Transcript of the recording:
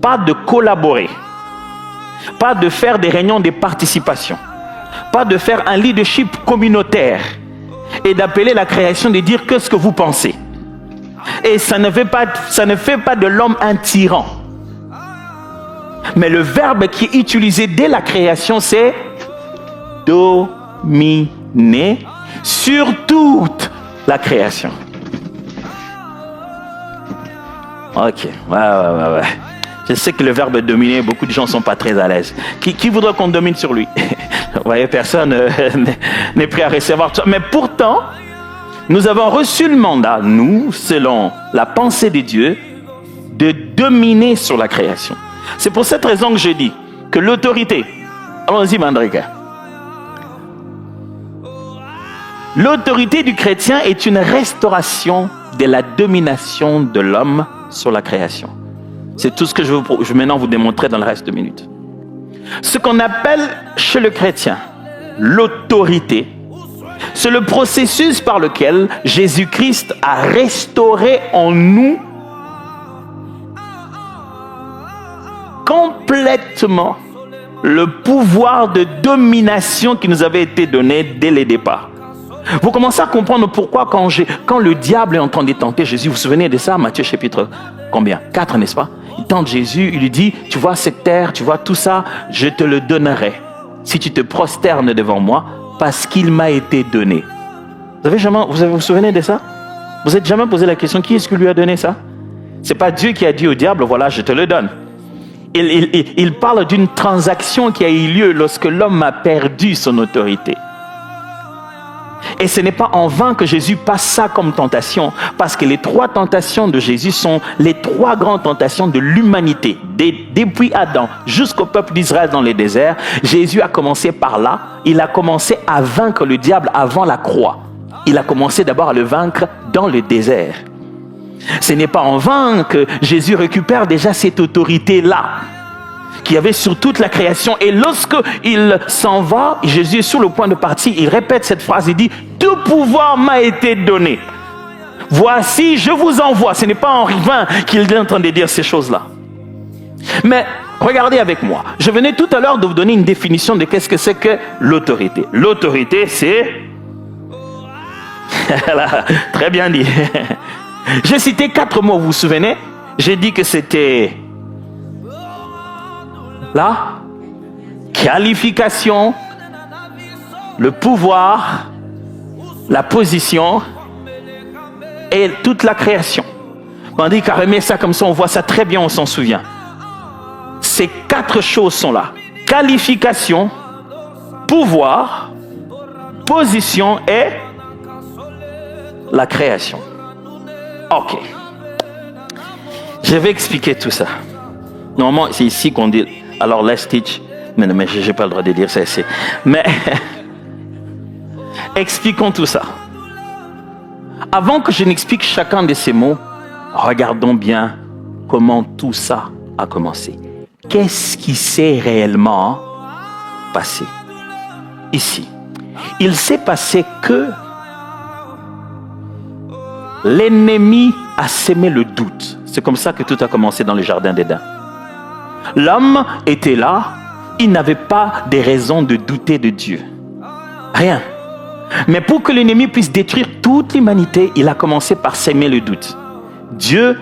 Pas de collaborer. Pas de faire des réunions de participation. Pas de faire un leadership communautaire et d'appeler la création de dire que ce que vous pensez. Et ça ne fait pas de l'homme un tyran. Mais le verbe qui est utilisé dès la création, c'est dominer sur toute la création. Ok, ouais. Je sais que le verbe dominer, beaucoup de gens ne sont pas très à l'aise. Qui voudrait qu'on domine sur lui? Vous voyez, personne n'est prêt à recevoir ça. Mais pourtant, nous avons reçu le mandat, nous, selon la pensée de Dieu, de dominer sur la création. C'est pour cette raison que je dis que l'autorité, allons-y Mandrika, l'autorité du chrétien est une restauration de la domination de l'homme sur la création. C'est tout ce que je vais maintenant vous démontrer dans le reste de minutes. Ce qu'on appelle chez le chrétien l'autorité, c'est le processus par lequel Jésus-Christ a restauré en nous complètement le pouvoir de domination qui nous avait été donné dès le départ. Vous commencez à comprendre pourquoi quand le diable est en train de tenter Jésus, vous vous souvenez de ça, Matthieu chapitre combien? 4, n'est-ce pas? Il tente Jésus, il lui dit, tu vois cette terre, tu vois tout ça, je te le donnerai si tu te prosternes devant moi parce qu'il m'a été donné. Vous vous souvenez de ça? Vous n'êtes jamais posé la question, qui est-ce qui lui a donné ça? C'est pas Dieu qui a dit au diable, voilà, je te le donne. Il parle d'une transaction qui a eu lieu lorsque l'homme a perdu son autorité. Et ce n'est pas en vain que Jésus passe ça comme tentation, parce que les 3 tentations de Jésus sont les 3 grandes tentations de l'humanité. Depuis Adam jusqu'au peuple d'Israël dans les déserts, Jésus a commencé par là. Il a commencé à vaincre le diable avant la croix. Il a commencé d'abord à le vaincre dans le désert. Ce n'est pas en vain que Jésus récupère déjà cette autorité-là qu'il y avait sur toute la création. Et lorsque il s'en va, Jésus est sur le point de partir, il répète cette phrase, il dit « Tout pouvoir m'a été donné. Voici, je vous envoie. » Ce n'est pas en vain qu'il est en train de dire ces choses-là. Mais regardez avec moi. Je venais tout à l'heure de vous donner une définition de qu'est-ce que c'est que l'autorité. L'autorité, c'est... Très bien dit. J'ai cité 4 mots, vous vous souvenez? J'ai dit que c'était la qualification, le pouvoir, la position et toute la création. On dit qu'à remettre ça comme ça, on voit ça très bien, on s'en souvient. Ces 4 choses sont là. Qualification, pouvoir, position et la création. Ok. Je vais expliquer tout ça. Normalement, c'est ici qu'on dit... Alors, let's teach. Mais je n'ai pas le droit de dire ça ici. Mais, expliquons tout ça. Avant que je n'explique chacun de ces mots, regardons bien comment tout ça a commencé. Qu'est-ce qui s'est réellement passé? Ici. Il s'est passé que l'ennemi a sémé le doute. C'est comme ça que tout a commencé dans le jardin d'Éden. L'homme était là, il n'avait pas de raison de douter de Dieu. Rien. Mais pour que l'ennemi puisse détruire toute l'humanité, il a commencé par s'aimer le doute. Dieu